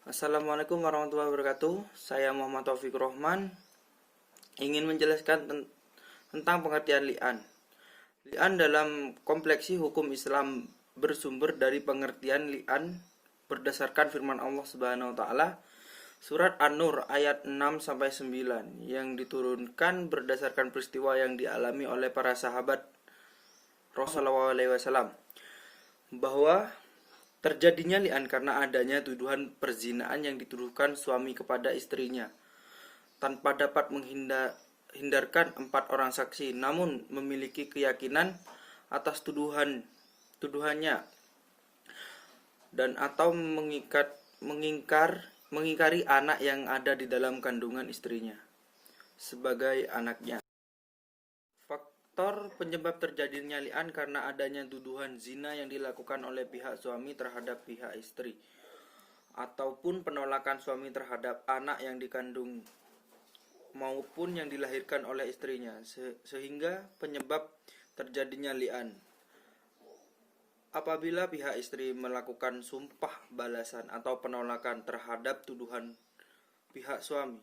Assalamualaikum warahmatullahi wabarakatuh. Saya Muhammad Taufik Rohman ingin menjelaskan tentang pengertian li'an. Li'an dalam kompleksi hukum Islam bersumber dari pengertian li'an berdasarkan firman Allah Subhanahu wa taala surat An-Nur ayat 6-9 yang diturunkan berdasarkan peristiwa yang dialami oleh para sahabat Rasulullah SAW bahwa terjadinya li'an karena adanya tuduhan perzinaan yang dituduhkan suami kepada istrinya tanpa dapat menghindarkan 4 orang saksi, namun memiliki keyakinan atas tuduhannya dan atau mengingkari anak yang ada di dalam kandungan istrinya sebagai anaknya. Faktor penyebab terjadinya li'an karena adanya tuduhan zina yang dilakukan oleh pihak suami terhadap pihak istri ataupun penolakan suami terhadap anak yang dikandung maupun yang dilahirkan oleh istrinya sehingga penyebab terjadinya li'an. Apabila pihak istri melakukan sumpah balasan atau penolakan terhadap tuduhan pihak suami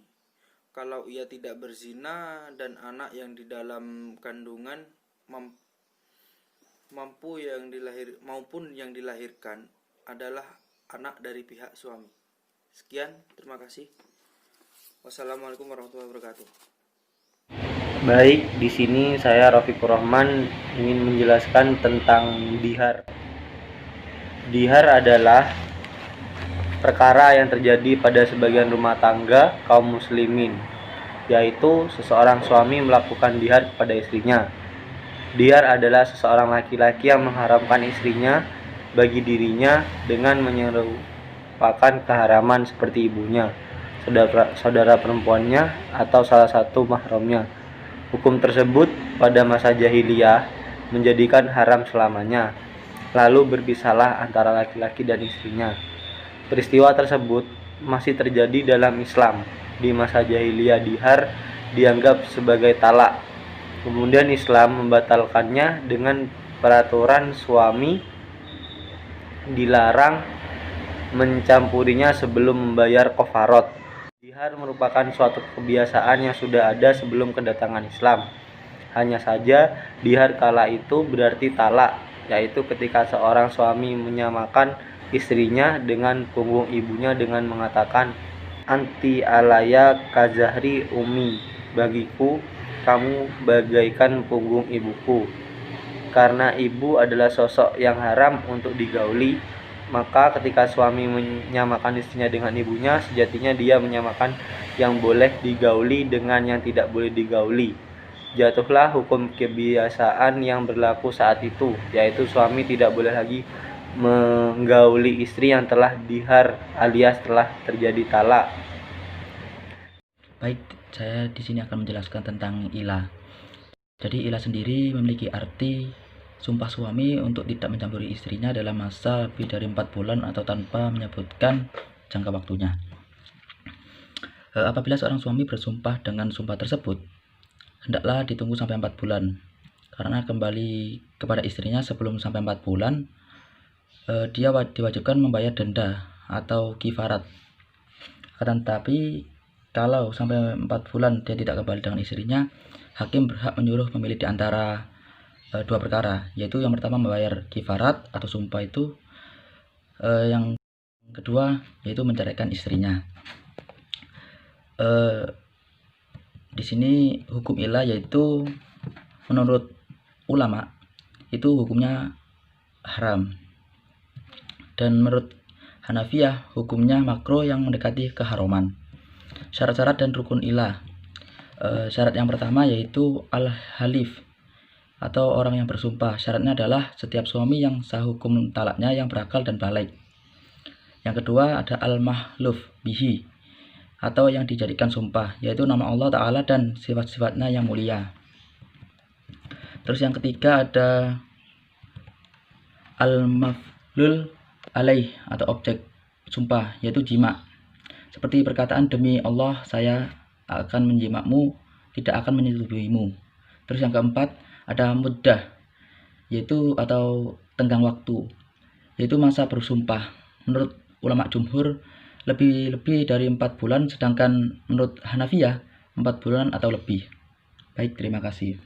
kalau ia tidak berzina dan anak yang di dalam kandungan maupun yang dilahirkan adalah anak dari pihak suami. Sekian, terima kasih. Wassalamualaikum warahmatullahi wabarakatuh. Baik, di sini saya Rafiqur Rahman ingin menjelaskan tentang dihar. Dihar adalah perkara yang terjadi pada sebagian rumah tangga kaum muslimin, yaitu seseorang suami melakukan dihar kepada istrinya. Dihar adalah seseorang laki-laki yang mengharamkan istrinya bagi dirinya dengan menyerupakan keharaman seperti ibunya, saudara perempuannya, atau salah satu mahramnya. Hukum tersebut pada masa jahiliyah menjadikan haram selamanya, lalu berpisahlah antara laki-laki dan istrinya. Peristiwa tersebut masih terjadi dalam Islam. Di masa jahiliyah dihar dianggap sebagai talak. Kemudian Islam membatalkannya dengan peraturan suami dilarang mencampurinya sebelum membayar kafarat. Dihar merupakan suatu kebiasaan yang sudah ada sebelum kedatangan Islam. Hanya saja dihar kala itu berarti talak, yaitu ketika seorang suami menyamakan istrinya dengan punggung ibunya dengan mengatakan, "Anti alaya kazahri umi, bagiku kamu bagaikan punggung ibuku." Karena ibu adalah sosok yang haram untuk digauli, maka ketika suami menyamakan istrinya dengan ibunya, sejatinya dia menyamakan yang boleh digauli dengan yang tidak boleh digauli. Jatuhlah hukum kebiasaan yang berlaku saat itu, yaitu suami tidak boleh lagi menggauli istri yang telah dihar alias telah terjadi talak. Baik, saya di sini akan menjelaskan tentang ilah. Jadi ilah sendiri memiliki arti sumpah suami untuk tidak mencampuri istrinya dalam masa lebih dari 4 bulan atau tanpa menyebutkan jangka waktunya. Apabila seorang suami bersumpah dengan sumpah tersebut, hendaklah ditunggu sampai 4 bulan. Karena kembali kepada istrinya sebelum sampai 4 bulan, dia diwajibkan membayar denda atau kifarat. Akan tetapi kalau sampai 4 bulan dia tidak kembali dengan istrinya, hakim berhak menyuruh memilih di antara 2 perkara, yaitu yang pertama membayar kifarat atau sumpah itu, yang kedua yaitu menceraikan istrinya. Di sini hukum ilah yaitu menurut ulama itu hukumnya haram, dan menurut Hanafiyah hukumnya makruh yang mendekati keharaman. Syarat-syarat dan rukun ilah. Syarat yang pertama yaitu al-halif atau orang yang bersumpah. Syaratnya adalah setiap suami yang sah hukum talaknya yang berakal dan balik. Yang kedua ada al-mahluf bihi atau yang dijadikan sumpah, yaitu nama Allah Ta'ala dan sifat-sifatnya yang mulia. Terus yang ketiga ada al-maflul alaih atau objek sumpah, yaitu jima. Seperti perkataan demi Allah saya akan menjimakmu, tidak akan menyetubuhimu. Terus yang keempat ada muddah, yaitu atau tenggang waktu, yaitu masa bersumpah. Menurut ulama jumhur lebih dari 4 bulan, sedangkan menurut Hanafiyah 4 bulan atau lebih. Baik, terima kasih.